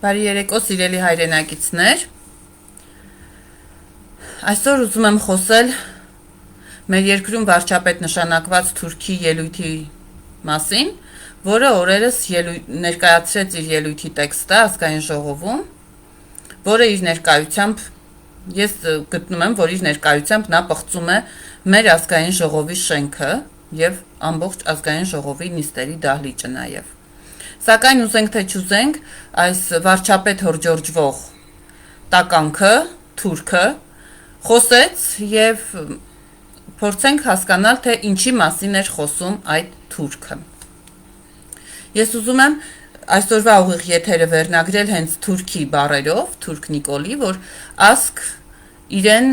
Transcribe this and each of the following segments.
Բարի երեկո, սիրելի հայրենակիցներ։ Այսօր ուզում եմ խոսել մեր երկրում վարչապետ նշանակված Թուրքի ելույթի մասին, որը օրերս ներկայացրեց իր ելույթի տեքստը ազգային ժողովում, որը իր ներկայությամբ ես գտնում եմ, որ իր ներկայությամբ նա պղծում է մեր ազգային ժողովի շենքը եւ ամբողջ ազգային ժողովի նիստերի դահլիճը նաեւ։ Սակայն ուզենք թե չուզենք, այս վարչապետ հորժորջվող տականքը, թուրքը, խոսեց եւ փորձենք հասկանալ, թե ինչի մասին էր խոսում այդ թուրքը։ Ես ուզում եմ այսօրվա ուղիղ եթերը վերնագրել հենց թուրքի բառերով, թուրք Նիկոլի, որ ասք իրեն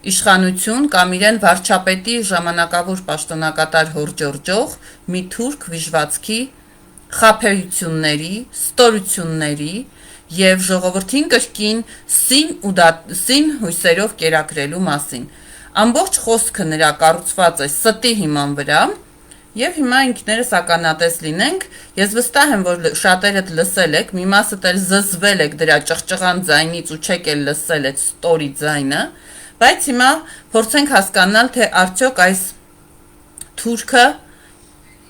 իշխանություն կամ իրեն վարչապետի ժամանակավոր պաշտոնակատար հորժորջող մի թուրք վիժվածքի խաբեությունների, ստորությունների եւ ժողովրդին կրկին սին հույսերով կերակրելու մասին։ Ամբողջ խոսքը նրա կառուցված է ստի հիման վրա եւ հիմա ինքներս ականատես լինենք։ Ես վստահ եմ, որ շատերդ լսել եք, մի մասը էլ զզվել եք դրա ճղճղան ձայնից ու չեք էլ լսել այդ ստորի ձայնը, բայց հիմա փորձենք հասկանալ, թե արդյոք այս թուրքը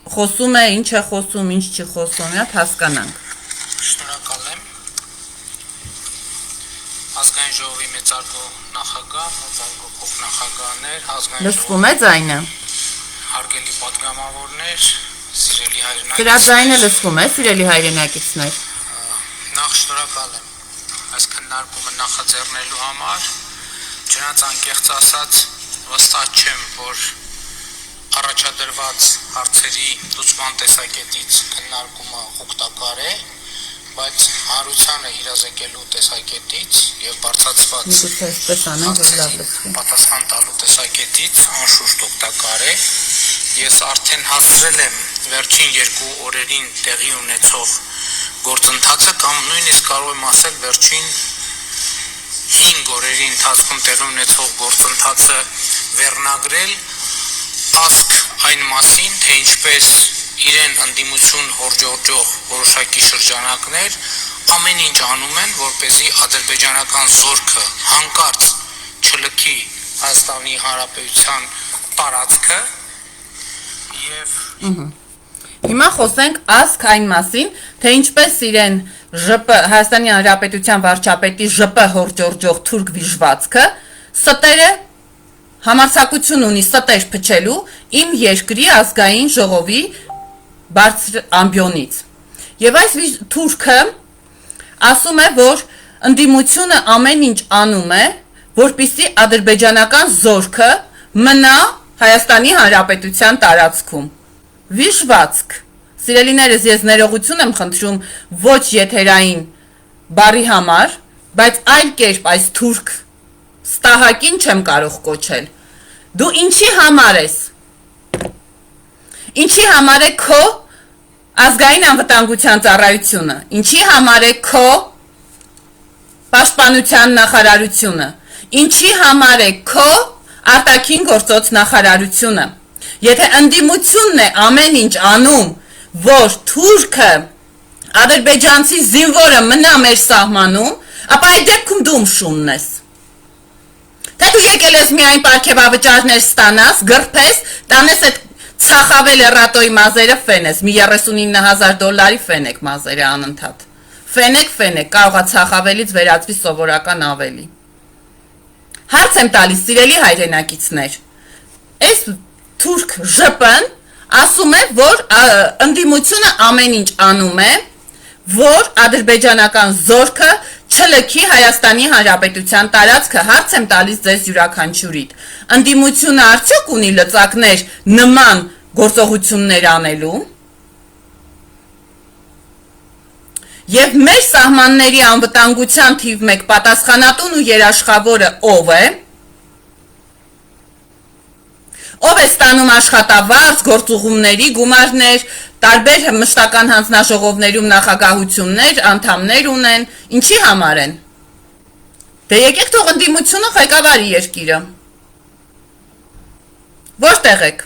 խոսում է, ինչ է խոսում, ինչ չի խոսում, հատ հասկանանք։ Շնորհակալ եմ։ Ազգային ժողովի մեծարգո նախագահ, մեծարգո փոխնախագահներ, ազգային լսվում է ձայնը։ Հարգելի պատգամավորներ, սիրելի հայրենակիցներ։ Դրա ձայնը լսվում է, սիրելի հայրենակիցներ։ Նախ շնորհակալ եմ այս քննարկումը նախաձեռնելու համար։ Չնայած անկեղծ ասած, վստահ չեմ, որ առաջադրված հարցերի լուծման տեսակետից քննարկումը օգտակար է, բայց հանրությանը իրազեկելու տեսակետից եւ բարձրացված պատասխան տալու տեսակետից անշուշտ օգտակար է։ Ես արդեն հասցրել եմ վերջին 2 օրերին տեղի ունեցող գործընթացը կամ նույնիսկ կարող եմ ասել վերջին 5 օրերի ընթացքում տեղի ունեցող գործընթացը վերնագրել ասք այն մասին, թե ինչպես իրեն ընդդիմություն հորժորջող որոշակի շրջանակներ ամեն ինչ անում են, որպեսզի ադրբեջանական զորքը հանկարծ չլքի Հայաստանի Հանրապետության տարածքը եւ Հիմա խոսենք ասք այն մասին, թե ինչպես իրեն Հայաստանի Հանրապետության վարչապետի ԺՊ հորժորջող թուրք վիժվածքը ստերը համարձակություն ունի ստեր փչելու իմ երկրի ազգային ժողովի բարձր ամբիոնից։ Եվ այս թուրքը ասում է, որ ընդդիմությունը ամեն ինչ անում է, որպեսզի ադրբեջանական զորքը մնա Հայաստանի Հանրապետության տարածքում։ Վիժվածք։ Սիրելիներս, ես ներողություն եմ խնդրում ոչ եթերային բառի համար, բայց այլ կերպ այս թուրք ստահակին չեմ կարող կոչել։ Դու ինչի համար ես։ Ինչի համար է քո ազգային անվտանգության ծառայությունը։ Ինչի համար է քո պաշտպանության նախարարությունը։ Ինչի համար է քո արտաքին գործոց նախարարությունը։ Եթե ընդդիմությունն է ամեն ինչ անում, որ թուրքը ադրբեջանցի զինվորը մնա մեր սահմանում, ապա այդ դեպքում դու ումշունն ես։ Թե դու եկել ես միայն պարգևավճարներ ստանաս, գրփես, տանես այդ ցախավել էրատոյի մազերը ֆենես, մի $39,000 ֆենեք մազերը անընդհատ։ Ֆենեք, կարողա ցախավելից վերածվի սովորական ավելի։ Հարց եմ տալիս, սիրելի հայրենակիցներ, այս թուրք ԺՊ-ն ասում է, որ ընդդիմությունը ամեն ինչ անում է, որ ադրբեջանական զորքը չլքի Հայաստանի Հանրապետության տարածքը։ Հարց եմ տալիս ձեզ յուրաքանչյուրիդ։ Ընդդիմությունը արդյոք ունի լծակներ նման գործողություններ անելու։ Եվ մեր սահմանների անվտանգության թիվ 1 պատասխանատուն ու երաշխավորը ով է։ Ով է ստանում աշխատավարձ, գործուղումների գումարներ, տարբեր մշտական հանձնաժողովներում նախագահություններ, անդամներ ունեն, ինչի համար են։ Դե եկեք թող ընդդիմությունը ղեկավարի երկիրը։ Որտեղ եք։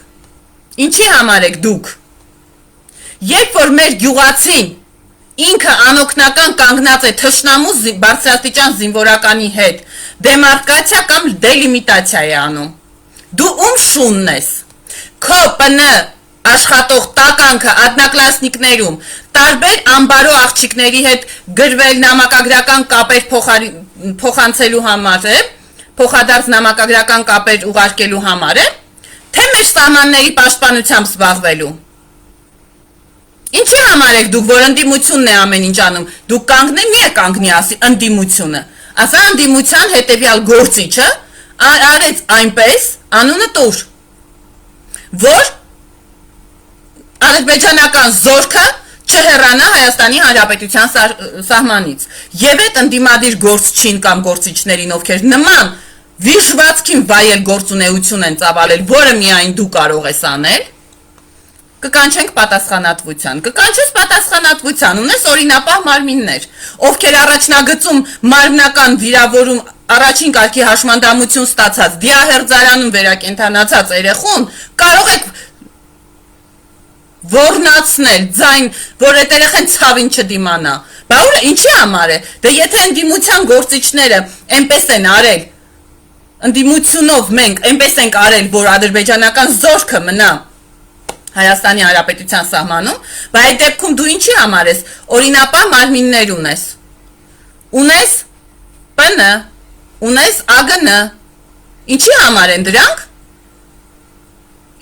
Ինչի համար եք դուք։ Երբ որ մեր գյուղացին ինքը անօգնական կանգնած է թշնամու բարձրաստիճան զինվորականի հետ, դեմարկացիա կամ դելիմիտացիա է անում։ Դու ում շունն ես։ Քո ՊՆ աշխատող տականքը ադնակլասնիկներում տարբեր ամբարո աղջիկների հետ գրվել նամակագրական կապեր փոխանցելու համար է, փոխադարձ նամակագրական կապեր ուղարկելու համար է, թե մեր սահմանների պաշտպանությամբ զբաղվելու։ Ինչի համար եք դուք, որ ընդդիմությունն է ամեն ինչ անում, դուք կանգնի, մի է կանգնի ասի ընդդիմությունը, ասա ընդդիմության հետևյալ գործիչը արեց այնպես, անունը տուր, որ ադրբեջանական զորքը չհեռանա Հայաստանի Հանրապետության սահմանից, եւ այդ ընդդիմադիր գործչին կամ գործիչներին, ովքեր նման վիժվածքին վայել գործունեություն են ծավալել, որը միայն դու կարող ես անել, կկանչենք պատասխանատվության, կկանչես պատասխանատվության, ունես օրինապահ մարմիններ, ովքեր առաջնագծում մարմնական վիրավորում առաջին կարգի հաշմանդամություն ստացած, դիահերձարանում վերակենդանացած երեխուն, կարող եք ոռնացնել, ձայն, որ այդ երեխան ցավին չդիմանա, բա ուր ինչի համար է, դե եթե ընդդիմության գործիչները այնպես են արել, ընդդիմությունով մենք այնպես ենք արել, որ ադրբեջանական զորքը մնա Հայաստանի Հանրապետության սահմանում, բայց այդ դեպքում դու ինչի համար ես, օրինապահ մարմիններ ունես, ունես ՊՆ, ունես ԱԳՆ, ինչի համար են դրանք,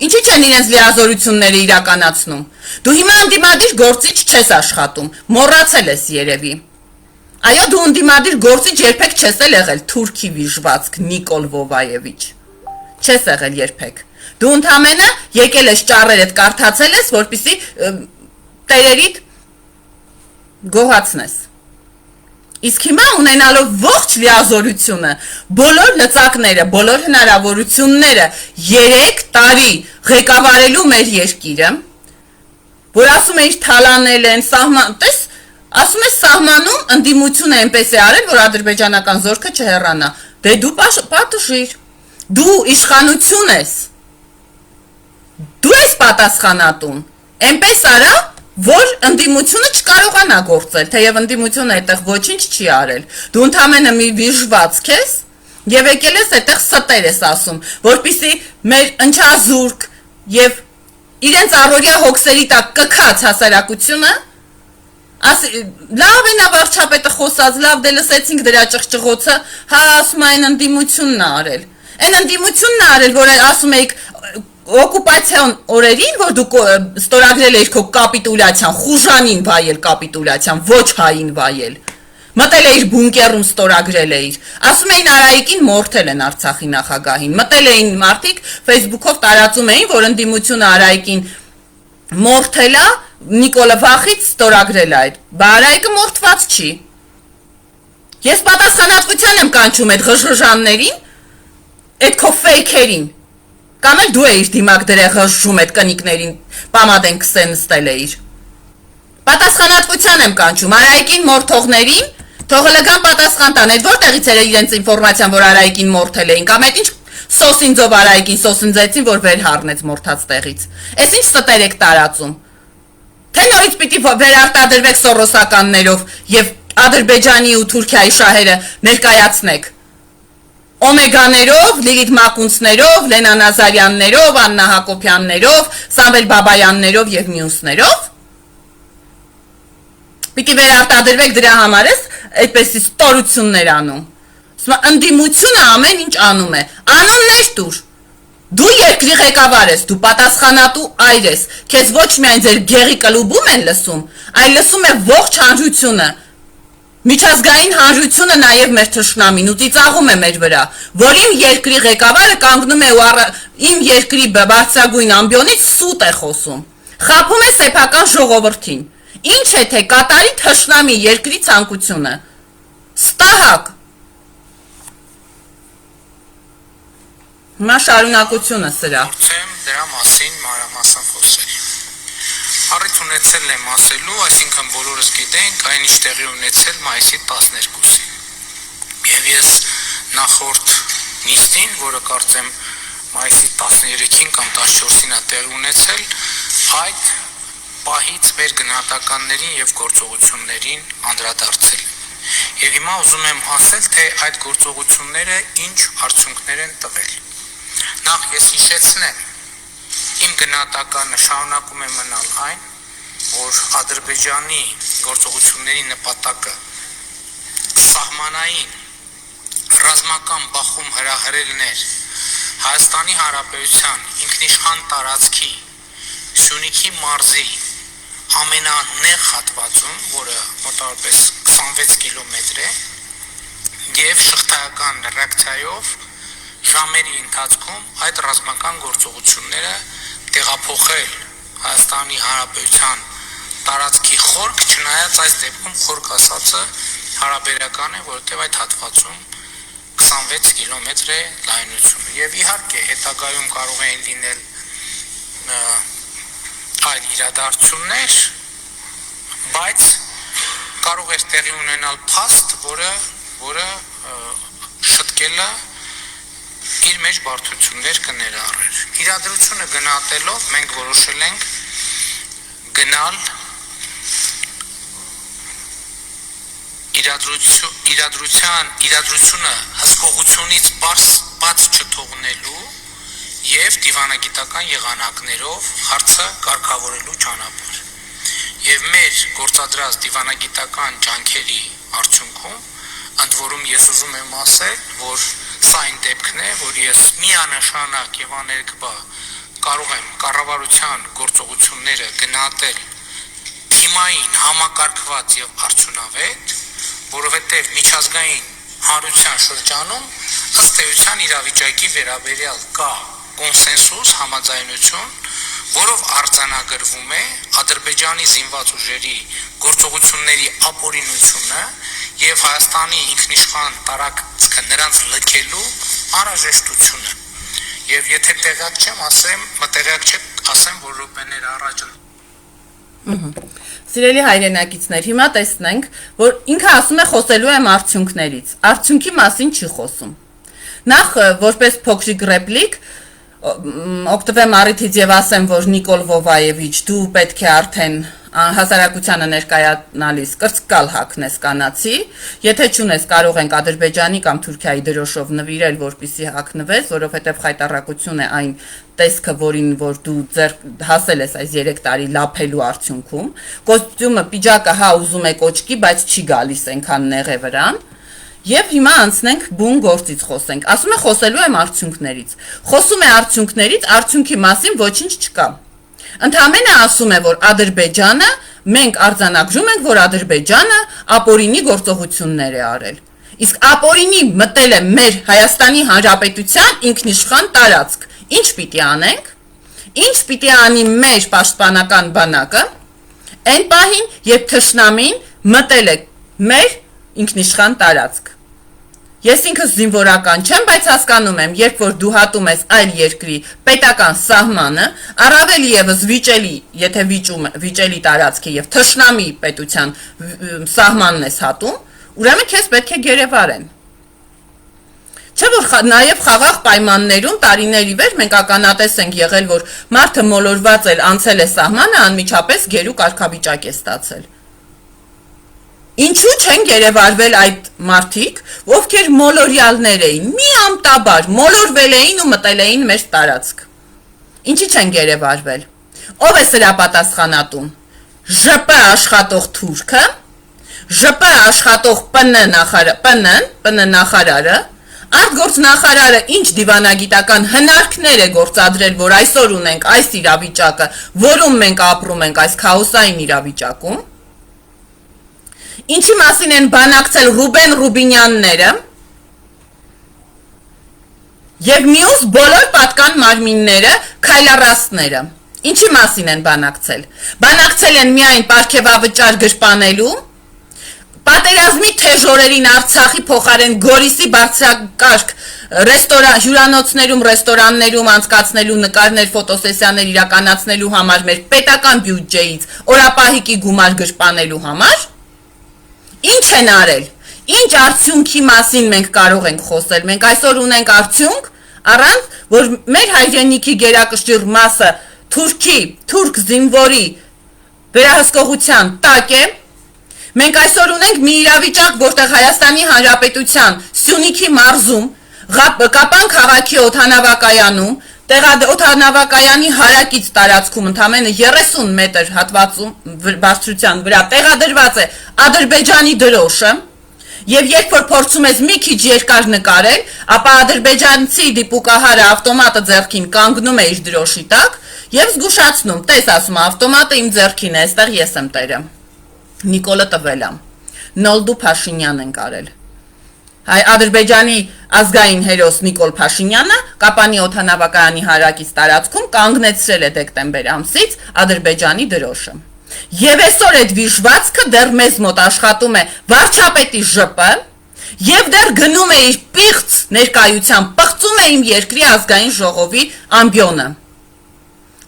ինչի չեն իրենց լիազորությունները իրականացնում, դու հիմա ընդդիմադիր գործիչ չես աշխատում, մոռացել ես երևի, այո դու ընդդիմադիր գործիչ երբեք չես եղել թուրքի վիժվածք Նիկոլ Վովայևիչ, չես եղել երբեք, դու ընդամենը եկել ես ճառերդ կարդացել ես, որպեսզի տերերիդ գոհացնես, իսկ հիմա ունենալով ողջ լիազորությունը, բոլոր լծակները, բոլոր հնարավորությունները 3 տարի ղեկավարելու մեր երկիրը, որ ասում էիր թալանել են, տես, ասում ես սահմանում ընդդիմությունը այնպես է արել, որ ադրբեջանական զորքը չհեռանա, դե դու պատժիր, դու իշխանություն ես, դու ես պատասխանատուն, այնպես արա, որ ընդդիմությունը չկարողանա գործել, թեև ընդդիմությունը այդտեղ ոչինչ չի արել, դու ընդամենը մի վիժվածք ես, եւ եկել ես այդտեղ ստեր ես ասում, որպեսզի մեր ընչազուրկ եւ իրենց առօրյա հոգսերի տակ կքած հասարակությունը, լավ է նա վարչապետը խոսած, լավ դե լսեցինք դրա ճղճղոցը, հա ասում այն ընդդիմությունն է արել, այն ընդդիմությունն է արել, որ ասում էիք օկուպացիոն օրերին, որ դուք ստորագրել էիր քո կապիտուլյացիան, խուժանին վայել կապիտուլյացիան, ոչ հային վայել, մտել էիր բունկերում ստորագրել էիր, ասում էին Արայիկին մորթել են Արցախի նախագահին, մտել էին մարդիկ Facebook-ով տարածում էին, որ ընդդիմությունը Արայիկին մորթել է, Նիկոլը վախից ստորագրել է այդ, բա Արայիկը մորթված չի, ես պատասխանատվության եմ կանչում այդ ղժժաններին, այդ քո ֆեյքերին, կամ էլ դու էիր դիմակ դրե ղժժում այդ կնիկներին պամադեն քսեն նստել էիր, պատասխանատվության եմ կանչում, Արայիկին մորթողներին, թողը լգան պատասխան տան, այդ որտեղից էր իրենց ինֆորմացիան, որ Արայիկին մորթել էին, կամ այդ ինչ սոսինձով Արայիկին սոսինձեցին, որ վեր հառնեց մորթած տեղից, այս ինչ ստեր եք տարածում, թե նորից պիտի վերարտադրվեք սորոսականներով և Ադրբեջանի ու Թուրքիայի շահերը ներկայացնեք, Օմեգաներով, Լիլիթ Մակունցներով, Լենա Նազարյաններով, Աննա Հակոբյաններով, Սամվել Բաբայաններով և մյուսներով, պիտի վերարտադրվեք դրա համար ես այդպեսի ստորություններ անում, ընդդիմությունը ամեն ինչ անում է, անուններ տուր, դու երկրի ղեկավար ես, դու պատասխանատու այր ես, քեզ ոչ միայն ձեր գեղի կլուբում են լսում, այլ լսում է ողջ հանրությունը, միջազգային հանրությունը նաև մեր թշնամին ու ծիծաղում է մեր վրա, որ իմ երկրի ղեկավարը կանգնում է ու իմ երկրի բարձրագույն ամբիոնից սուտ է խոսում, խաբում է սեփական ժողովրդին, ինչ է թե կատարի թշնամի երկրի ցանկությունը, ստահակ, հիմա շարունակությունը սրա, դրա մասին մանրամասն խոսել, առիթ ունեցել եմ ասելու, այսինքն բոլորս գիտենք այն ինչ տեղի ունեցել մայիսի 12-ին, և ես նախորդ նիստին, որը կարծեմ մայիսի 13-ին կամ 14-ին է տեղի ունեցել, այդ պահից մեր գնահատականներին եւ գործողություններին անդրադարձել։ Եվ հիմա ուզում եմ ասել, թե այդ գործողությունները ինչ արդյունքներ են տվել։ Նախ ես հիշեցնեմ, իմ գնահատականը շարունակում է մնալ այն, որ Ադրբեջանի գործողությունների նպատակը սահմանային ռազմական բախում հրահրելն էր Հայաստանի Հանրապետության ինքնիշխան տարածքի Սյունիքի մարզի ամենանեղ հատվածում, որը մոտավորապես 26 կիլոմետր է, եւ շղթայական ռեակցիայով ժամերի ընթացքում այդ ռազմական գործողությունները տեղափոխել Հայաստանի Հանրապետության տարածքի խորք, չնայած այս դեպքում խորք ասածը հարաբերական է, որովհետեւ այդ հատվածում 26 կիլոմետր է լայնությունը եւ իհարկե հետագայում կարող են լինել այլ իրադարձություններ, բայց կարող էր տեղի ունենալ փաստ, որը շտկելը իր մեջ բարդություններ կներառեր։ Իրադրությունը գնահատելով մենք որոշել ենք գնալ իրադրությունը հսկողությունից բաց չթողնելու եւ դիվանագիտական եղանակներով հարցը կարգավորելու ճանապարհ։ Եվ մեր գործադրած դիվանագիտական ջանքերի արդյունքում ընդ որում ես ուզում եմ ասել, որ սա այն դեպքն է, որ ես միանշանակ եւ աներկբա կարող եմ կառավարության գործողությունները գնահատել թիմային, համակարգված եւ արդյունավետ, որովհետեւ միջազգային հանրության շրջանում ըստ էության իրավիճակի վերաբերյալ կա կոնսենսուս, համաձայնություն, որով արձանագրվում է Ադրբեջանի զինված ուժերի գործողությունների ապօրինությունը եւ Հայաստանի ինքնիշխան տարածքը նրանց լքելու անհրաժեշտությունը։ Եվ եթե տեղյակ չեմ, ասեմ, որ րոպեներ առաջ Սիրելի հայրենակիցներ, հիմա տեսնենք, որ ինքը ասում է խոսելու եմ արդյունքներից։ Արդյունքի մասին չի խոսում։ Նախ որպես փոքրիկ ռեպլիկ օգտվեմ առիթից եւ ասեմ, որ Նիկոլ Վովայևիչ, դու պետք է արդեն հասարակությանը ներկայանալիս կրծկալ հագնես կանացի, եթե չունես կարող ենք Ադրբեջանի կամ Թուրքիայի դրոշով նվիրել, որպեսզի հագնվես, որովհետեւ խայտառակություն է այն տեսքը, որին որ դու հասել ես այս 3 տարի լափելու արդյունքում, կոստյումը, պիջակը հա ուզում է կոճկի, բայց չի գալիս այնքան նեղ է վրան։ Եվ հիմա անցնենք բուն գործից խոսենք։ Ասում է խոսելու եմ արդյունքներից։ Խոսում է արդյունքներից, արդյունքի մասին ոչինչ չկա։ Ընդհանրապես ասում է, որ Ադրբեջանը, մենք արձանագրում ենք, որ Ադրբեջանը ապօրինի գործողություններ է արել։ Իսկ ապօրինի մտել է մեր Հայաստանի Հանրապետության ինքնիշխան տարածք։ Ինչ պիտի անենք։ Ինչ պիտի անի մեր պաշտպանական բանակը։ Այն պահին, երբ թշնամին մտել է մեր ինքնիշխան տարածք։ Ես ինքս զինվորական չեմ, բայց հասկանում եմ, երբ որ դու հատում ես այլ երկրի պետական սահմանը, առավել եւս վիճելի, եթե վիճելի տարածք է եւ թշնամի պետության սահմանն ես հատում, ուրեմն քեզ պետք է գերեվարեն։ Չէ՞ որ նաեւ խաղաղ պայմաններում տարիների վեր մենք ականատես ենք եղել, որ մարդը մոլորված էլ անցել է սահմանը, անմիջապես գերու կարգավիճակ է ստացել։ Ինչու չեն գերեվարվել այդ մարդիկ, ովքեր մոլորյալներ էին, միամտաբար մոլորվել էին ու մտել էին մեր տարածք։ Ինչի չեն գերեվարվել։ Ով է սրա պատասխանատուն։ ԺՊ աշխատող Թուրքը, ԺՊ աշխատող ՊՆ նախարարը, արտգործնախարարը ինչ դիվանագիտական հնարքներ է գործադրել, որ այսօր ունենք այս իրավիճակը, որում մենք ապրում ենք այս քաոսային իրավիճակում։ Ինչի մասին են բանակցել Ռուբեն Ռուբինյանները եւ մյուս բոլոր պատկան մարմինները, քայլառաստները։ Ինչի մասին են բանակցել։ Բանակցել են միայն պարգևավճար գրպանելու, պատերազմի թեժորերին Արցախի փոխարեն Գորիսի բարձրակարգ հյուրանոցներում, ռեստորաններում անցկացնելու նկարներ, ֆոտոսեսիաներ իրականացնելու համար մեր պետական բյուջեից օրապահիկի գումար գրպանելու համար։ Ինչ են արել։ Ինչ արդյունքի մասին մենք կարող ենք խոսել։ Մենք այսօր ունենք արդյունք, առանց որ մեր հայրենիքի գերակշիռ մասը թուրք զինվորի վերահսկողության տակ է։ Մենք այսօր ունենք մի իրավիճակ, որտեղ Հայաստանի Հանրապետության Սյունիքի մարզում Կապան քաղաքի օդանավակայանում օդանավակայանի հարակից տարածքում ընդամենը 30 մետր հատվածում բարձրության վրա տեղադրված է Ադրբեջանի դրոշը, եւ երբ որ փորձում ես մի քիչ երկար նկարել, ապա ադրբեջանցի դիպուկահարը ավտոմատը ձեռքին կանգնում է իր դրոշի տակ եւ զգուշացնում, տես ասում ավտոմատը իմ ձեռքին է, այստեղ ես եմ տերը։ Նիկոլը տվել է։ Նոլդու Փաշինյան են կարել։ Հայ Ադրբեջանի ազգային հերոս Նիկոլ Փաշինյանը Կապանի օդանավակայանի հարակից տարածքում կանգնեցրել է դեկտեմբեր ամսից Ադրբեջանի դրոշը։ Եվ այսօր այդ վիժվածքը դեռ մեզ մոտ աշխատում է վարչապետի ԺՊ եւ դեռ գնում է իր պիղծ ներկայությամբ պղծում է իմ երկրի ազգային ժողովի ամբիոնը։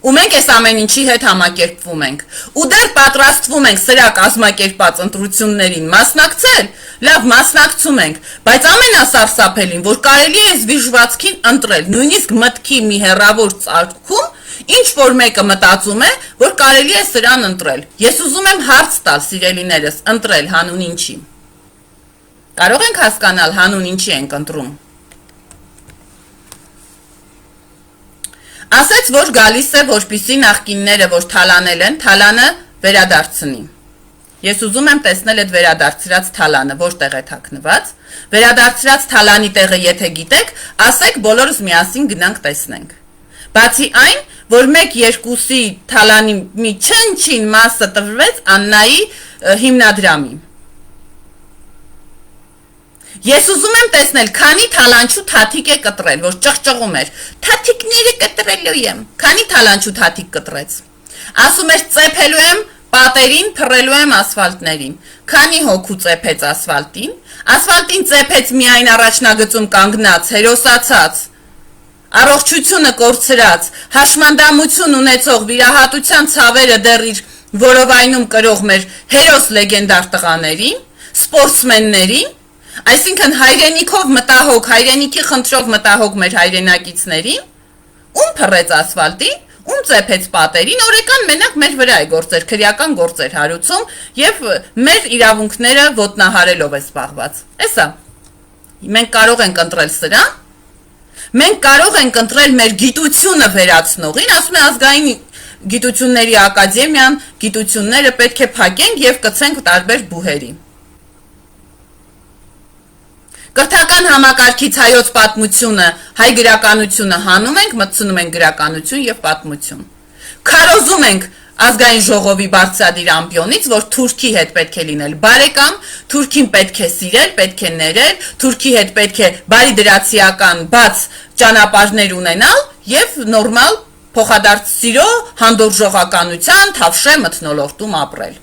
Ու մենք այս ամեն ինչի հետ համակերպվում ենք, ու դեռ պատրաստվում ենք սրա կազմակերպած ընտրություններին մասնակցել, լավ մասնակցում ենք, բայց ամենասարսափելին, որ կարելի է այս վիժվածքին ընտրել, նույնիսկ մտքի մի հեռավոր ծալքում, ինչ որ մեկը մտածում է, որ կարելի է սրան ընտրել։ Ես ուզում եմ հարց տալ, սիրելիներս, ընտրել հանուն ինչի։ Կարող ենք հասկանալ հանուն ինչի ենք ընտրում։ Ասեց, որ գալիս է, որպեսզի նախկինները, որ թալանել են, թալանը վերադարձնի։ Ես ուզում եմ տեսնել այդ վերադարձրած թալանը, որտեղ է թաքնված։ Վերադարձրած թալանի տեղը եթե գիտեք, ասեք, բոլորս միասին գնանք տեսնենք։ Բացի այն, որ 1-2-ի թալանի մի չնչին մասը տրվեց Աննայի հիմնադրամի։ Ես ուզում եմ տեսնել, քանի թալանչու թաթիկ է կտրել, որ ճղճղում էր։ Թաթիկները կտրելու եմ։ Քանի թալանչու թաթիկ կտրեց։ Ասում էր ծեփելու եմ պատերին, փռելու եմ ասֆալտներին։ Քանի հոգու ծեփեց ասֆալտին։ Ասֆալտին ծեփեց միայն առաջնագծում կանգնած, հերոսացած, առողջությունը կորցրած, հաշմանդամություն ունեցող վիրահատության ցավերը դեռ իր որովայնում կրող մեր հերոս լեգենդար տղաներին, սպորտսմեններին, այսինքն հայրենիքով մտահոգ, հայրենիքի խնդրով մտահոգ մեր հայրենակիցներին, ում փռեց ասֆալտին, ում ծեփեց պատերին, օրեկան մենակ մեր վրա է գործեր, քրեական գործեր հարուցում եւ մեր իրավունքները ոտնահարելով է զբաղված։ Էսա։ Մենք կարող ենք ընտրել սրա։ Մենք կարող ենք ընտրել մեր գիտությունը վերացնողին, ասում է ազգային գիտությունների ակադեմիան, գիտությունները պետք է փակենք եւ կցենք տարբեր բուհերի։ Կրթական համակարգից հայոց պատմությունը, հայ գրականությունը հանում ենք, մտցնում ենք գրականություն եւ պատմություն։ Քարոզում ենք ազգային ժողովի բարձրադիր ամբիոնից, որ Թուրքի հետ պետք է լինել բարեկամ, Թուրքին պետք է սիրել, պետք է ներել, Թուրքի հետ պետք է բարի դրացիական բաց ճանապարհներ ունենալ եւ նորմալ փոխադարձ սիրո, հանդուրժողականության, թավշե մթնոլորտում ապրել։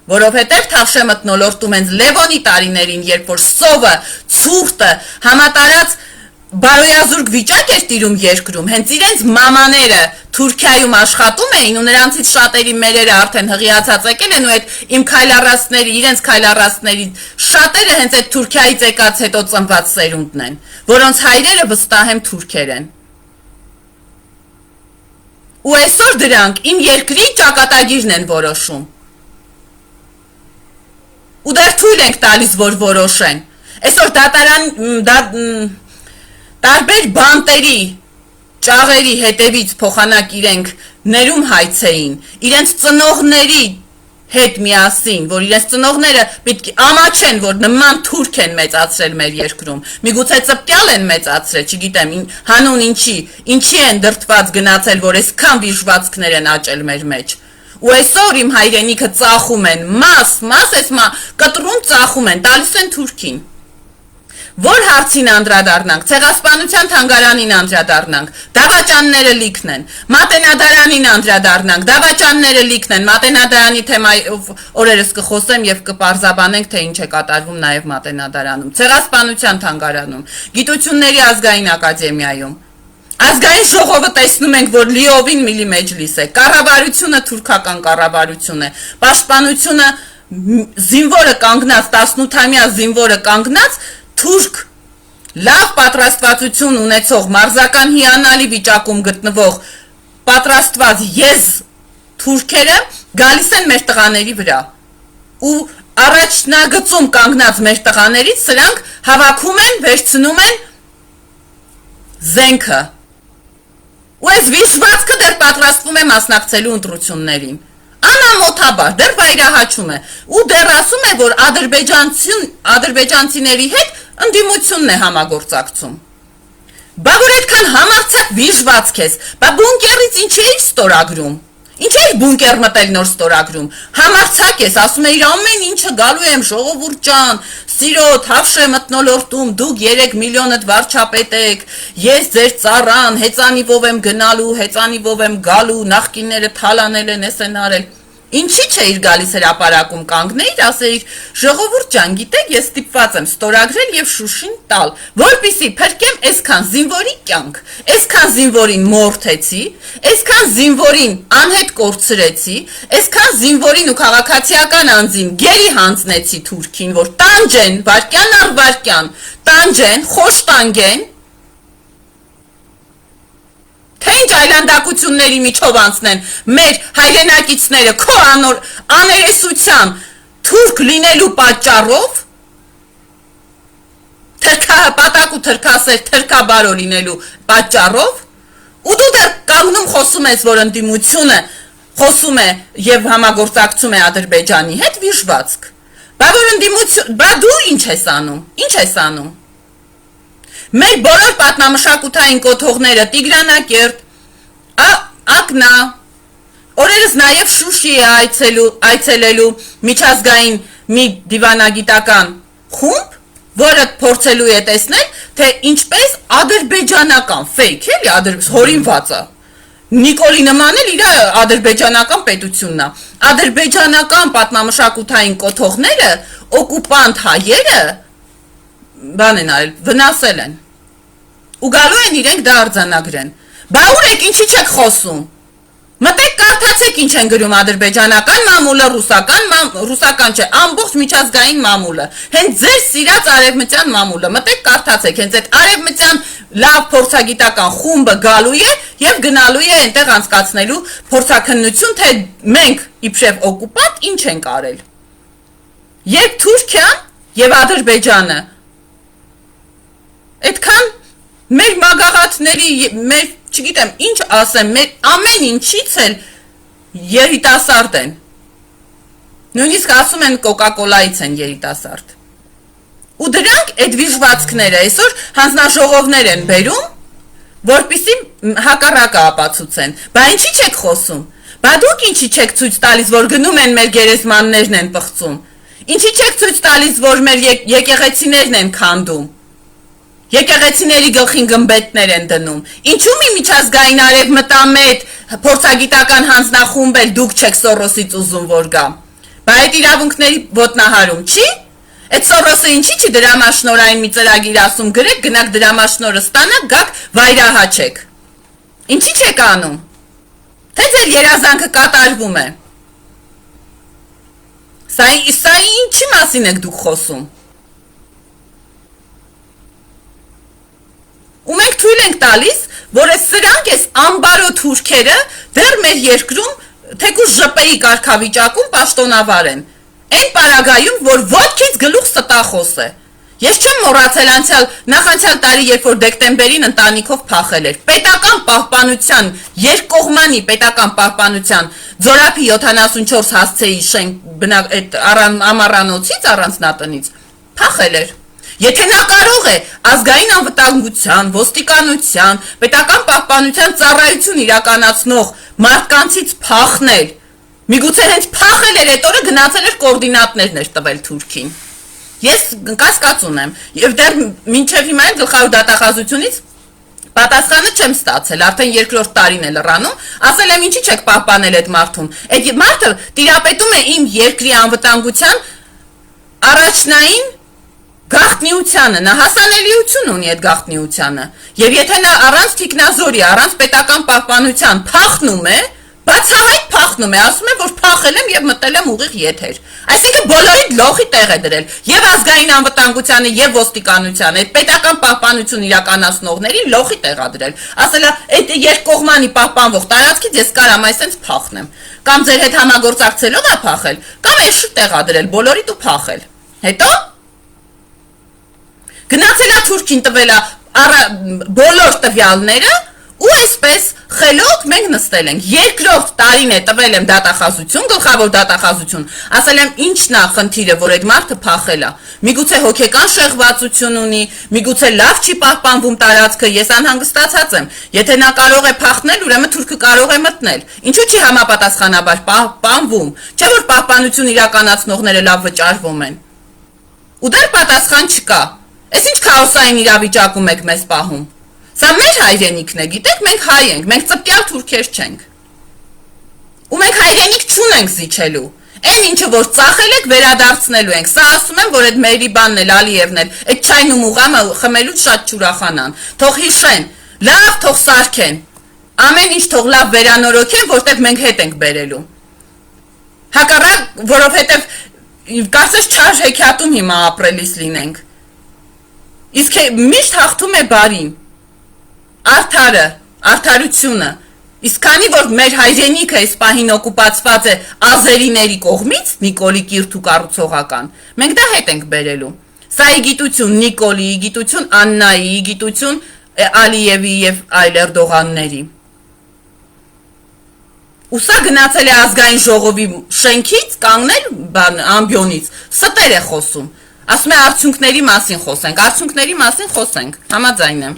Որովհետև թավշե մթնոլորտում հենց Լևոնի տարիներին, երբ որ սովը, ցուրտը, համատարած բարոյազուրկ վիճակ էր տիրում երկրում, հենց իրենց մամաները Թուրքիայում աշխատում էին ու նրանցից շատերի մերերը արդեն հղիացած եկել են ու այդ իմ քայլառասների, իրենց քայլառասների շատերը հենց այդ Թուրքիայից եկած հետո ծնված սերունդն են, որոնց հայրերը վստահ եմ թուրքեր են։ Ու այսօր դրանք իմ երկրի ճակատագիրն են որոշում։ Ու դեռ թույլ ենք տալիս, որ որոշեն։ Այսօր տարբեր բանտերի, ճաղերի հետևից փոխանակ իրենք ներում հայցեին, իրենց ծնողների հետ միասին, որ իրենց ծնողները պետք է ամաչեն, որ նման թուրք են մեծացրել մեր երկրում, միգուցե ծպտյալ են մեծացրել, չգիտեմ, հանուն ինչի են դրդված գնացել, որ այսքան վիժվածքներ են աճել մեր մեջ։ Ու այսօր իմ հայրենիքը ծախում են, կտրում ծախում են, տալիս են Թուրքին։ Որ հարցին անդրադառնանք, ցեղասպանության թանգարանին անդրադառնանք, դավաճանները լիքն են, մատենադարանին անդրադառնանք, դավաճանները լիքն են, մատենադարանի թեմայով օրերս կխոսեմ եւ կպարզաբանենք, թե ինչ է կատարվում նաեւ մատենադարանում, ցեղասպանության թանգարանում, գիտությունների ազգային ակադեմիայում։ Ազգային ժողովը տեսնում ենք, որ լիովին միլի մեջլիս է, կառավարությունը թուրքական կառավարություն է, պաշտպանությունը զինվորը կանգնած, 18-ամյա զինվորը կանգնած, թուրք լավ պատրաստվածություն ունեցող, մարզական հիանալի վիճակում գտնվող պատրաստված ես թուրքերը գալիս են մեր տղաների վրա ու առաջնագծում կանգնած մեր տղաներից սրանք հավաքում են, վերցնում են զենքը ու այս վիժվածքը դեռ պատրաստվում է մասնակցելու ընտրություններին անամոթաբար դեռ վայրահաչում է ու դեռ ասում է որ ադրբեջանցիների հետ ընդդիմությունն է համագործակցում բա որ այդքան համարցակ վիժվածք ես բա բունկերից ինչ էիր ստորագրում Ինչ էր բունկեր մտել նոր ստորագրում, համարցակ ես, ասում էիր ամեն ինչը գալու եմ ժողովուրդ ջան, սիրո թավշ է մտնոլորտում, դուք 3 միլիոնդ վարչապետ եք, ես ձեր ծառան, հեծանիվով եմ գնալու, հեծանիվով եմ գալու, նախկինները թալանել են, էս են արել, ինչի չէիր գալիս հրապարակում կանգնեիր, ասեիր ժողովուրդ ջան, գիտեք ես ստիպված եմ ստորագրել եւ Շուշին տալ, որպիսի փրկեմ այսքան զինվորի կյանք, այսքան զինվորին մորթեցի, այսքան զինվորին անհետ կորցրեցի, այսքան զինվորին ու քաղաքացիական անձին գերի հանձնեցի Թուրքին, որ տանջեն, վարկյան առ վարկյան, տանջեն, խոշտանգեն Թե ինչ այլանդակությունների միջով անցնեն մեր հայրենակիցները քո աներեսության թուրք լինելու պատճառով թրքահպատակ ու թրքասեր թրքաբարո լինելու պատճառով ու դու դեռ կանգնում խոսում ես որ ընդդիմությունը խոսում է եւ համագործակցում է Ադրբեջանի հետ վիժվածք բա որ ընդդիմություն բա դու ինչ ես անում Մեր բոլոր պատմամշակութային կոթողները Տիգրանակերտ, Ակնա, օրերս նաև Շուշի է այցելելու միջազգային մի դիվանագիտական խումբ, որը փորձելու է տեսնել, թե ինչպես ադրբեջանական ֆեյք էլի հորինվածը Նիկոլի նման էլ իր ադրբեջանական պետությունն է։ Ադրբեջանական պատմամշակութային կոթողները օկուպանտ հայերը բան են արել, վնասել են ու գալու են իրենք դա արձանագրեն բա ուր եք ինչի չեք խոսում մտեք կարդացեք ինչ են գրում ադրբեջանական մամուլը ռուսական չէ ամբողջ միջազգային մամուլը հենց ձեր սիրած արևմտյան մամուլը մտեք կարդացեք հենց այդ արևմտյան լավ փորձագիտական խումբը գալու է եւ գնալու է այնտեղ անցկացնելու փորձաքննություն թե մենք իբրև օկուպանտ ինչ ենք արել եւ Թուրքիան եւ Ադրբեջանը Այդքան մեր մագաղատների, մեր, չգիտեմ, ինչ ասեմ, մեր ամեն ինչից էլ երիտասարդ են։ Նույնիսկ ասում են կոկա-կոլայից են երիտասարդ։ Ու դրանք այդ վիժվածքները այսօր հանձնաժողովներ են բերում, որպիսի հակառակը ապացուցեն։ Բա ինչի չեք խոսում։ Բա դուք ինչի չեք ցույց տալիս, որ գնում են մեր գերեզմաններն են պղծում։ Ինչի չեք ցույց տալիս, որ մեր եկեղեցիներն են քանդում։ Եկեղեցիների գլխին գմբեթներ են դնում։ Ինչու՞ մի միջազգային արևմտամետ փորձագիտական հանձնախումբ էլ դուք չեք Սորոսից ուզում որ գա։ Բա այդ իրավունքների ոտնահարում չի։ Այդ Սորոսը ինչի՞ չի դրամաշնորհային մի ծրագիր ասում գրեք գնաք դրամաշնորհը ստանաք գաք վայրահաչեք։ Ինչի՞ չեք անում։ Թե ձեր երազանքը կատարվում է։ Սա ինչի մասին եք դուք խոսում։ Ու մենք թույլ ենք տալիս, որ սրանք այս ամբարո թուրքերը դեռ մեր երկրում թեկուզ ԺՊ-ի կարգավիճակում պաշտոնավար են։ Այն պարագայում, որ ոտքից գլուխ ստախոս է։ Ես չեմ մոռացել նախանցյալ տարի, երբ որ դեկտեմբերին ընտանիքով փախել էր։ Պետական պահպանության, երկկողմանի պետական պահպանության Ձորափի 74 հասցեի շենք այդ ամառանոցից առանձնատնից փախել էր։ Եթե նա կարող է ազգային անվտանգության, ոստիկանության, պետական պահպանության ծառայություն իրականացնող մարդկանցից փախնել, միգուցե հենց փախել էր այդ օրը գնացել էր կոորդինատներներ տվել Թուրքին։ Ես կասկած ունեմ, եւ դեռ մինչեւ հիմա էլ գլխավոր դատախազությունից պատասխանը չեմ ստացել, արդեն երկրորդ տարին է լռանում, ասել եմ ինչի չեք պահպանել այդ մարդուն։ Այդ մարդը տիրապետում է իմ երկրի անվտանգության առաջնային գաղտնիությանը, նա հասանելիություն ունի այդ գաղտնիությանը, եւ եթե նա առանց թիկնազորի, առանց պետական պահպանության փախնում է, բացահայտ փախնում է, ասում է, որ փախել եմ եւ մտել եմ ուղիղ եթեր։ Այսինքն բոլորի լոխի տեղ է դրել, եւ ազգային անվտանգությանը, եւ ոստիկանությանը, այդ պետական պահպանություն իրականացնողներին լոխի տեղ է դրել։ Ասել է, այդ երկկողմանի պահպանվող տարածքից ես կարամ այսպես փախնեմ։ Կամ ձեր հետ համագործակցելով է փախել, կամ այս տեղ է դրել բոլորիդ ու փախել։ Հետո գնացել է Թուրքին տվել է բոլոր տվյալները ու այսպես խելոք մենք նստել ենք։ Երկրորդ տարին է տվել եմ դատախազություն, գլխավոր դատախազություն, ասել եմ ինչն է խնդիրը, որ այդ մարդը փախել է։ Միգուցե հոգեկան շեղվածություն ունի, միգուցե լավ չի պահպանվում տարածքը, ես անհանգստացած եմ։ Եթե նա կարող է փախնել, ուրեմն թուրքը կարող է մտնել։ Ինչու՞ չի համապատասխանաբար պահպանվում, չէ՞ որ պահպանություն իրականացնողները լավ վճարվում են։ Ու դեռ պատասխան չկա։ Այս ինչ քաոսային իրավիճակում եք մեզ պահում։ Սա մեր հայրենիքն է, գիտեք, մենք հայ ենք, մենք ծպտյալ թուրքեր չենք։ Ու մենք հայրենիք չունենք զիջելու։ Այն ինչը որ ծախել եք վերադարձնելու ենք։ Սա ասում եմ, որ այդ Մերիբանն էլ Ալիևն էլ այդ չայն ու մուղամը խմելուց շատ չուրախանան։ Թող հիշեն, լավ թող սարքեն։ Ամեն ինչ թող լավ վերանորոգեն, որտեղ մենք հետ ենք բերելու։ Հակառակ, որովհետև կարծես չար հեքիաթում հիմա ապրելիս լինենք։ Իսկ միշտ հաղթում է բարին, արդարը, արդարությունը, իսկ քանի որ մեր հայրենիքը այս պահին օկուպացված է ազերիների կողմից, Նիկոլի Կիրթու կառուցողական, մենք դա հետ ենք բերելու։ Սա ի գիտություն Նիկոլի, ի գիտություն Աննայի, ի գիտություն Ալիևի եւ այլ Էրդողանների։ Ու սա գնացել է ազգային ժողովի շենքից, կանգնել ամբիոնից, ստեր է խոսում։ Ասում է արդյունքների մասին խոսենք, արդյունքների մասին խոսենք, համաձայն եմ։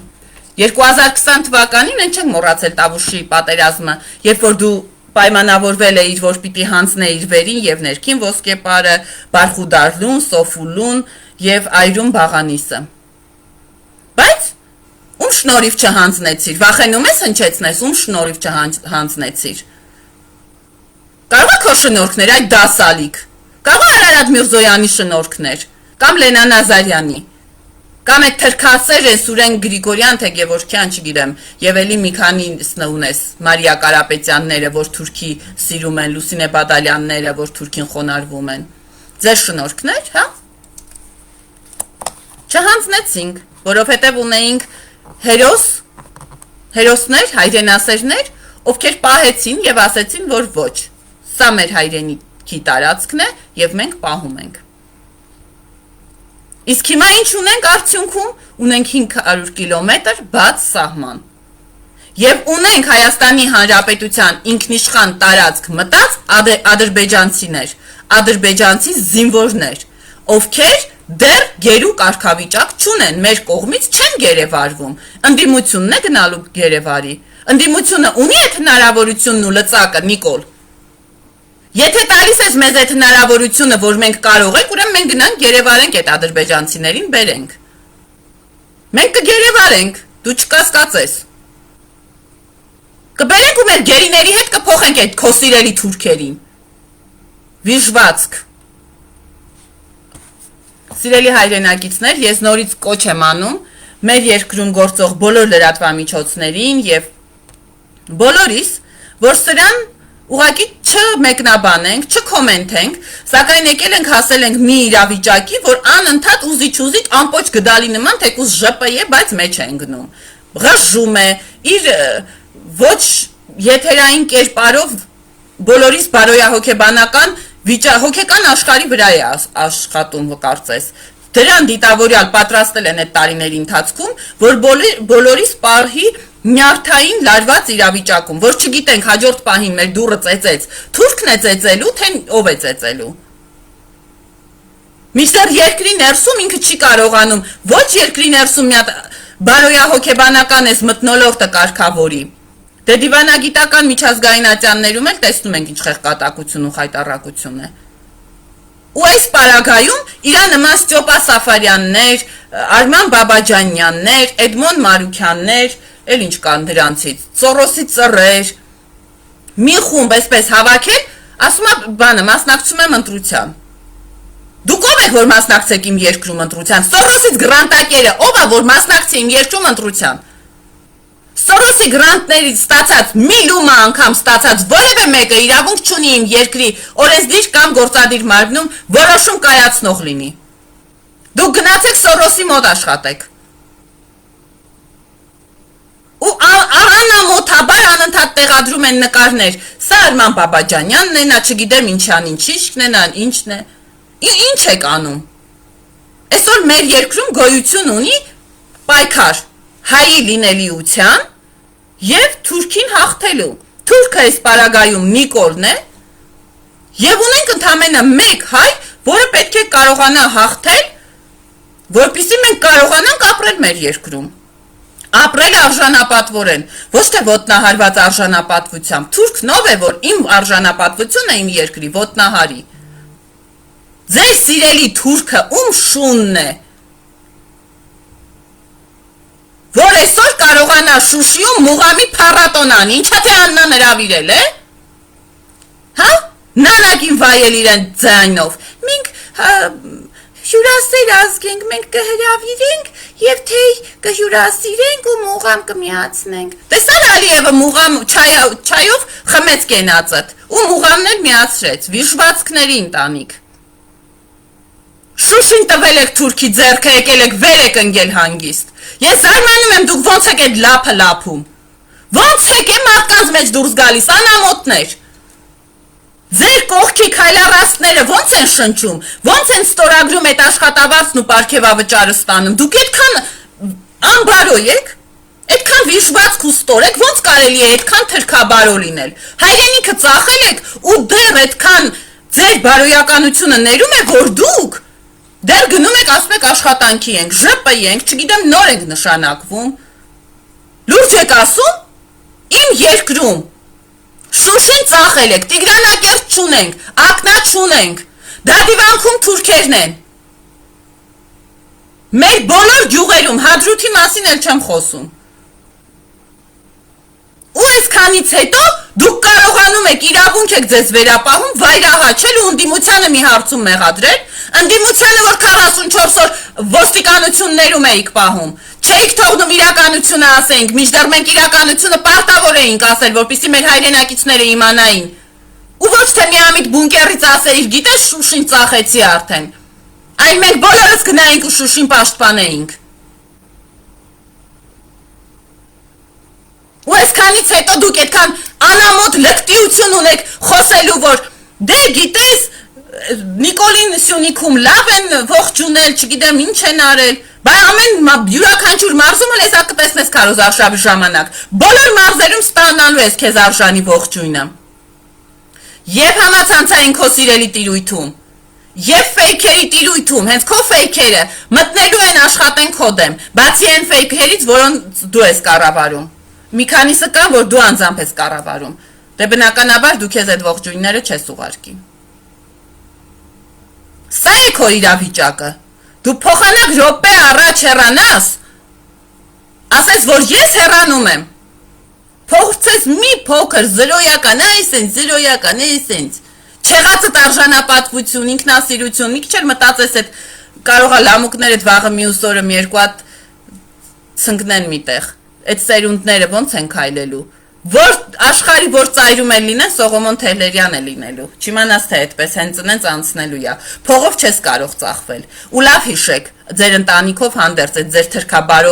2020 թվականին են չենք մոռացել Տավուշի պատերազմը, երբ որ դու պայմանավորվել էիր, որ պիտի հանձնեիր վերին եւ ներքին ոսկեպարը, Բարխուդարլուն, Սոֆուլուն եւ Այրում Բաղանիսը։ Բայց ում շնորհիվ չհանձնեցիր, վախենում ես հնչեցնես, ում շնորհիվ չհանձնեցիր։ Կարող է քո շնորհքներ այդ դասալիկ, կարող է Արարատ Միրզոյանի շնորհքներ, կամ Լենա Նազարյանի, կամ այդ թրքասեր է Սուրեն Գրիգորյան, թե Գևորգյան, չգիտեմ, եւ էլի մի քանիսն ունես, Մարիա Կարապետյանները, որ թուրքի սիրում են, Լուսինե Բադալյանները, որ թուրքին խոնարհվում են։ Ձեր շնորհքներ, հա։ Չհանձնեցինք, որովհետեւ ունեինք հերոսներ, հայրենասերներ, ովքեր պահեցին եւ ասեցին, որ ոչ, սա մեր հայրենիքի տարածքն է եւ մենք պահում ենք։ Իսկ հիմա ինչ ունենք արդյունքում, ունենք 500 կիլոմետր բաց սահման։ Եվ ունենք Հայաստանի Հանրապետության ինքնիշխան տարածք մտած ադրբեջանցիներ, ադրբեջանցի զինվորներ, ովքեր դեռ գերու կարգավիճակ չունեն, մեր կողմից չեն գերեվարվում, ընդդիմությունն է գնալու գերեվարի, ընդդիմությունը ունի այդ հնարավորությունն ու լծակը, Նիկոլ։ Եթե տալիս ես մեզ այդ հնարավորությունը, որ մենք կարող ենք, ուրեմն մենք գնանք գերեվարենք այդ ադրբեջանցիներին բերենք։ Մենք կգերեվարենք, դու չկասկածես։ Կբերենք ու մեր գերիների հետ կփոխենք այդ քո սիրելի թուրքերին։ Վիժվածք։ Սիրելի հայրենակիցներ, ես նորից կոչ եմ անում մեր երկրում գործող բոլոր լրատվամիջոցներին եւ բոլորիս, որ սրան ուղղակի չմեկնաբանենք, չկոմենտենք, սակայն եկել ենք հասել ենք մի իրավիճակի, որ անընդհատ ուզիչ ամպոչ գդալի նման թեկուզ ԺՊԵ, բայց մեջ է ընկնում։ Ղժում է, իր ոչ եթերային կերպարով բոլորիս բարոյահոգեբանական հոգեկան աշխարհի վրա է աշխատում կարծես։ Դրան դիտավորյալ պատրաստել են այդ տարիների ընթացքում, որ բոլորիս պահի նյարդային լարված իրավիճակում, որ չգիտենք հաջորդ պահին մեր դուռը ծեծեց, թուրքն է ծեծելու, թե ով է ծեծելու։ Մինչդեռ երկրի ներսում ինքը չի կարողանում, ոչ երկրի ներսում մի հատ բարոյահոգեբանական էս մթնոլորտը կարգավորի։ Դե դիվանագիտական միջազգային ատյաններում էլ տեսնում ենք ինչ խեղկատակություն ու խայտառակություն է։ Ու այս պարագայում իրա նման Ստյոպա Սաֆարյաններ, Արման Բաբաջանյաններ, Էդմոն Մարուքյաններ, էլ ինչ կան դրանցից, Սորոսի ծռեր, մի խումբ այսպես հավաքել, ասում է բանը, մասնակցում եմ ընտրության։ Դուք ով եք, որ մասնակցեք իմ երկրում ընտրության, Սորոսից գրանտակերը, ով է, որ մասնակցի իմ երկրում ընտրության։ Սորոսի գրանտներից ստացած միլիոն անգամ ստացած որևէ մեկը իրավունք չունի իմ երկրի օրենսդիր կամ գործադիր մարմնում որոշում կայացնող լինի։ Դուք գնացեք Սորոսի մոտ աշխատեք։ Ու անամոթաբար անընդհատ տեղադրում են նկարներ։ Սա Արման Բաբաջանյանն է, նա չգիտեմ ինչան ինչիշկն է, նա ինչն է։ Ինչ եք անում։ Այսօր մեր երկրում գոյություն ունի պայքար հայի լինելիության և թուրքին հաղթելու։ Թուրքը այս պարագայում Նիկոլն է և ունենք ընդամենը մեկ հայ, որը պետք է կարողանա հաղթել, որպեսզի մենք կարողանանք ապրել մեր երկրում։ Ապրել արժանապատվորեն, ոչ թե ոտնահարված արժանապատվությամբ։ Թուրքն ով է, որ իմ արժանապատվությունը իմ երկրի ոտնահարի։ Ձեր սիրելի թուրքը ում շունն է, որ այսօր կարողանա Շուշիում Մուղամի փառատոնան, ինչա թե Աննան հրավիրել է, հա, նանակին վայել իրեն ձայնով, մենք հյուրասեր ազգ ենք, մենք կհրավիրենք և թե կհյուրասիրենք ու Մուղամ կմիացնենք։ Տեսար Ալիևը Մուղամ չայով խմեց կենացըտ, ու Մուղամն էլ միացրեց, վիշվածքների ընտանիք։ Շուշին տվել եք թուրքի ձեռքը, եկել եք վեր եք ընկել հանգիստ։ Ես զարմանում եմ, դուք ոնց եք այդ լափը լափում։ Ոնց եք մարդկանց մեջ դուրս գալիս, անամոթներ։ Ձեր կողքի քայլառաստները ոնց են շնչում, ոնց են ստորագրում այդ աշխատավարձն ու պարգևավճարը ստանում։ Դուք այդքան անբարո եք, այդքան վիշվածք ու ստոր եք, ոնց կարելի է այդքան թրքաբարո լինել։ Հայրենիքը ծախել եք ու դեռ այդքան ձեր բարոյականությունը ներում է, որ դուք դեռ գնում եք, ասում եք աշխատանքի ենք, ԺՊ ենք, չգիտեմ նոր ենք նշանակվում։ Լուրջ եք ասում, իմ երկրում Շուշին ծախել եք, Տիգրանակերտ չունենք, Ակնա չունենք, Դադիվանքում թուրքերն են։ Մեր բոլոր գյուղերում, Հադրութի մասին էլ չեմ խոսում։ Ու այսքանից հետո դուք կարողանում եք իրավունք եք ձեզ վերապահում վայրահաչել ու ընդդիմությանը մի հարցում մեղադրել, ընդդիմությանը, որ 44 օր ոստիկանություններում էիք պահում, չէիք թողնում իրականությունը ասենք, մինչդեռ մենք իրականությունը պարտավոր էինք ասել, որպեսզի մեր հայրենակիցները իմանային։ Ու ոչ թե միամիտ բունկերից ասեիր, գիտես Շուշին ծախեցի արդեն, այլ մենք բոլորս գնայինք ու Շուշին պաշտպանեինք։ Ու այսքանից հետո դուք այդքան անամոթ լկտիություն ունեք խոսելու, որ դե գիտես Նիկոլին Սյունիքում լավ են ողջունել, չգիտեմ ինչ են արել, բայց ամեն յուրաքանչյուր մարզում էլ էսա կտեսնես քարոզ արշավի ժամանակ, բոլոր մարզերում ստանալու ես քեզ արժանի ողջույնը։ Եվ համացանցային քո սիրելի տիրույթում, եւ ֆեյքերի տիրույթում, հենց քո ֆեյքերը մտնելու են աշխատեն քո դեմ, բացի այն ֆեյքերից, որոնց դու ես կառավարում։ Մի քանիսը կան, որ դու անձամբ ես կառավարում, դե բնականաբար դու քեզ այդ ողջույնները չես ուղարկի։ Սա է քո իրավիճակը, դու փոխանակ րոպե առաջ հեռանաս, ասես, որ ես հեռանում եմ, փոխցես մի փոքր զրոյական, զրոյական, չեղածդ արժանապատվություն, ինքնասիրություն, մի քիչ էլ մտածես այդ կարողա լամուկներդ վաղը մյուս օրը մի երկու հատ ցնկնեն միտեղ, այդ սերունդները ոնց են քայլելու, որ աշխարհի որ ծայրում են լինեն, Սողոմոն Թեհլերյան է լինելու, չիմանաս թե այդպես հենց ընենց անցնելու է, փողով չես կարող ծախվել, ու լավ հիշեք, ձեր ընտանիքով հանդերձ այդ ձեր թրքաբարո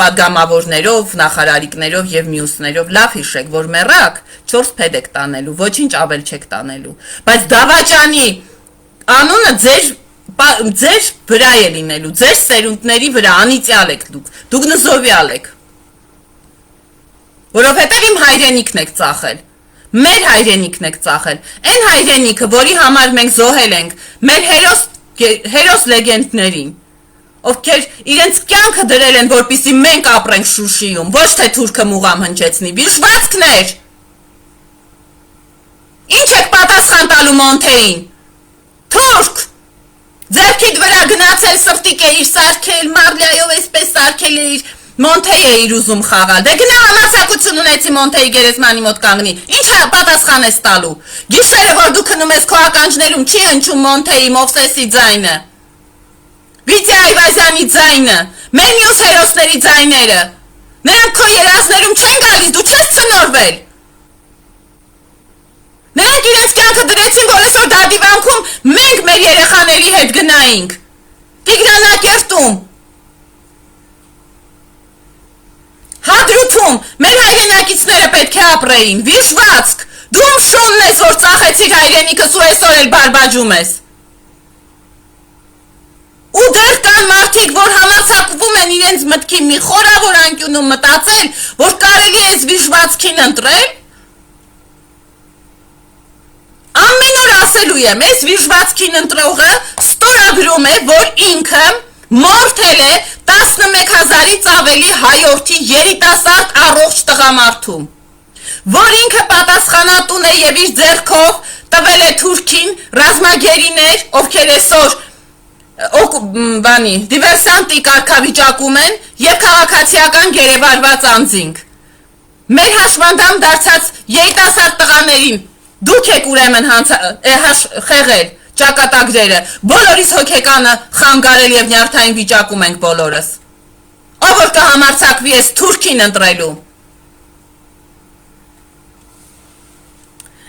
պատգամավորներով, նախարարիկներով եւ մյուսներով, լավ հիշեք, որ մեռակ 4 փեդ եք տանելու, ոչինչ ավել չեք տանելու, բայց Դավաճանի անունը ձեր վրա է լինելու, ձեր սերունդների վրա անիծյալ եք դուք նզովյալ եք, որովհետև իմ հայրենիքն եք ծախել, մեր հայրենիքն եք ծախել, այն հայրենիքը, որի համար մենք զոհել ենք, մեր հերոս լեգենդներին, ովքեր իրենց կյանքը դրել են, որպեսզի մենք ապրենք Շուշիում, ոչ թե թուրքը մուղամ հնչեցնի, վիշվածքներ, ինչ եք պատասխան տալու Մոնթեին, թուրք, ձեռքիդ վրա գնացել սրտիկ է իր սարքել, մարլյայով այսպես սարքել է իր Մոնթեյ է իր ուզում խաղալ, դե գնա համացակություն ունեցի Մոնթեյի գերեզմանի մոտ կանգնի, ինչ պատասխան ես տալու, գիշերը որ դու քնում ես քո ականջներում չի հնչում Մոնթեյի Մովսեսի ձայնը, Վիտե Այվազյանի ձայնը, մեր մյուս հերոսների ձայները, Նրանք քո երազներում չեն գալիս, դու չես ցնորվել։ Նրանք իրենց կյանքը դրեցին, որ այսօր դադիվանքում մենք մեր երեխաների հետ գնայինք։ Տիգրանակերտում, Հադրութում մեր հայրենակիցները պետք է ապրեին, վիժվածք, դու շոնն ես, որ ծախեցիր հայրենիքս ու այսօր էլ բարբաջում ես։ Ու դեռ կան մարդիկ, որ համացակվում են իրենց մտքի մի խորավոր անկյունում մտածել, որ կարելի է այս վիժվածքին ընտրել։ Ամեն օր ասելու եմ, այս վիժվածքին ընտրողը ստորագրում է, որ ինքը մորթել է 11,000-ից ավելի հայորդի երիտասարդ առողջ տղամարդու, որ ինքը պատասխանատուն է եւ իր ձեռքով տվել է Թուրքին ռազմագերիներ, ովքեր այսօր դիվերսանտի կարգավիճակում են եւ քաղաքացիական գերեվարված անձինք։ Մեր հաշվանդամ դարձած երիտասարդ տղաներին դուք եք ուրեմն խեղել ճակատագրերը, բոլորիս հոգեկանը խանգարել եւ նյարդային վիճակում ենք բոլորս։ Ով որ կհամարձակվի այս Թուրքին ընտրելու։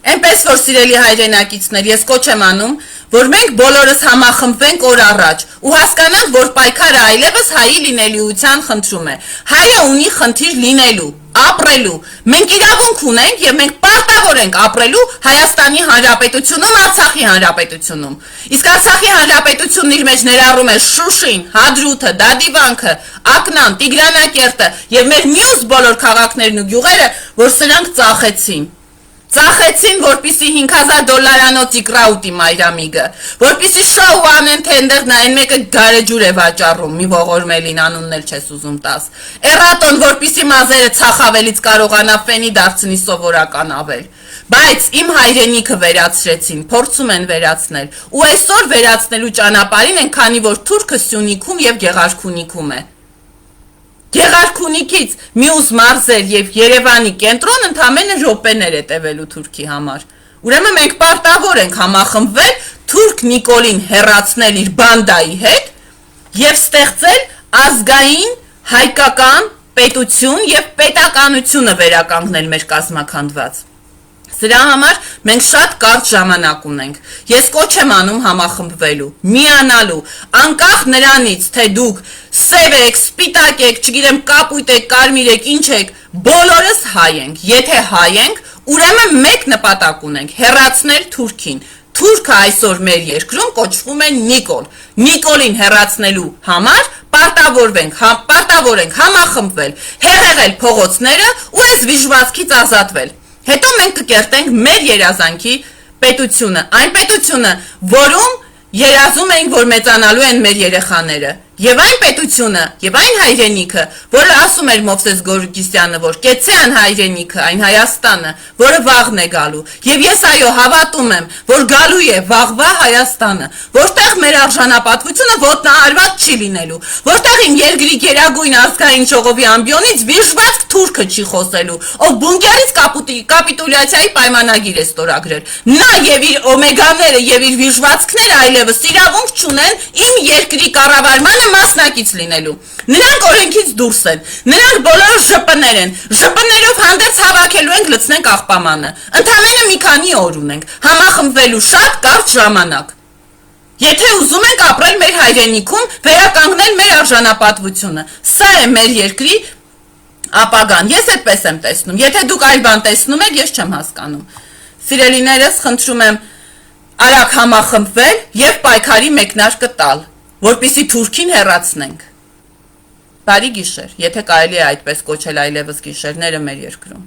Այնպես որ սիրելի հայրենակիցներ, ես կոչ եմ անում, որ մենք բոլորս համախմբվենք օր առաջ ու հասկանանք, որ պայքարը այլևս հայի լինելիության խնդրում է։ Հայը ունի խնդիր լինելու, ապրելու։ Մենք իրավունք ունենք եւ մենք պարտավոր ենք ապրելու Հայաստանի Հանրապետությունում, Արցախի Հանրապետությունում։ Իսկ Արցախի Հանրապետությունն իր մեջ ներառում է Շուշին, Հադրութը, Դադիվանքը, Ակնան, Տիգրանակերտը եւ մեր մյուս բոլոր քաղաքներն ու գյուղերը, որ սրանք ծախեցին, որպիսի $5,000 իկրա ուտի մայրամիգը, որպիսի շոու անեն, թե ընդեղ նա այն մեկը գարեջուր է վաճառում, մի ողորմելին անունն էլ չես ուզում տաս, էրատոն, որպիսի մազերը ցախավելից կարողանա ֆենի դարձնի սովորական ավել, բայց իմ հայրենիքը վերացրեցին, փորձում են վերացնել, ու այսօր վերացնելու ճանապարհին են, քանի որ թուրքը Սյունիքում եւ Գեղարքունիքում է։ Գեղարքունիքից մյուս մարզեր եւ Երևանի կենտրոն ընդամենը րոպեներ է տևելու Թուրքի համար։ Ուրեմն մենք պարտավոր ենք համախմբվել Թուրք Նիկոլին հեռացնել իր բանդայի հետ եւ ստեղծել ազգային հայկական պետություն եւ պետականությունը վերականգնել մեր կազմաքանդված։ Սրա համար մենք շատ կարճ ժամանակ ունենք։ Ես կոչ եմ անում համախմբվելու, միանալու, անկախ նրանից, թե դուք սև եք, սպիտակ եք, չգիտեմ, կապույտ եք, կարմիր եք, ինչ եք, բոլորս հայ ենք։ Եթե հայ ենք, ուրեմն մեկ նպատակ ունենք՝ հեռացնել Թուրքին։ Թուրքը այսօր մեր երկրում կոչվում է Նիկոլ։ Նիկոլին հեռացնելու համար պարտավոր ենք համախմբվել, հեղեղել փողոցները ու այս վիժվածքից ազատվել։ Հետո մենք կկերտենք մեր երազանքի պետությունը, այն պետությունը, որում երազում ենք, որ մեծանալու են մեր երեխաները, եւ այն պետությունը, եւ այն հայրենիքը, որը ասում էր Մովսես Գորգիսյանը, որ կեցյան հայրենիքը, այն Հայաստանը, որը վաղն է գալու, եւ ես այո հավատում եմ, որ գալու է վաղվա Հայաստանը, որտեղ մեր արժանապատվությունը ոտնահարված չի լինելու, որտեղ իմ երկրի գերագույն ազգային ժողովի ամբիոնից վիժված թուրքը չի խոսելու, ով բունկերից կապիտուլյացիայի պայմանագիր է ստորագրել։ Նա եւ իր օմեգաները եւ իր վիժվածքները այլևս իրավունք չունեն իմ երկրի կառավարմանը մասնակից լինելու։ Նրանք օրենքից դուրս են, նրանք բոլորը ԺՊ-ներ են, ԺՊ-ներով հանդերձ հավաքելու ենք լցնենք աղբամանը։ Ընդամենը մի քանի օր ունենք, համախմբվելու շատ կարճ ժամանակ։ Եթե ուզում ենք ապրել մեր հայրենիքում, վերականգնել մեր արժանապատվությունը, սա է մեր երկրի ապագան։ Ես այդպես եմ տեսնում։ Եթե դուք այլ բան տեսնում եք, ես չեմ հասկանում։ Սիրելիներս, խնդրում եմ արագ համախմբվել եւ պայքարի մեկնարկը տալ, որպեսզի Թուրքին հեռացնենք։ Բարի գիշեր, եթե կարելի է այդպես կոչել այլևս գիշերները մեր երկրում։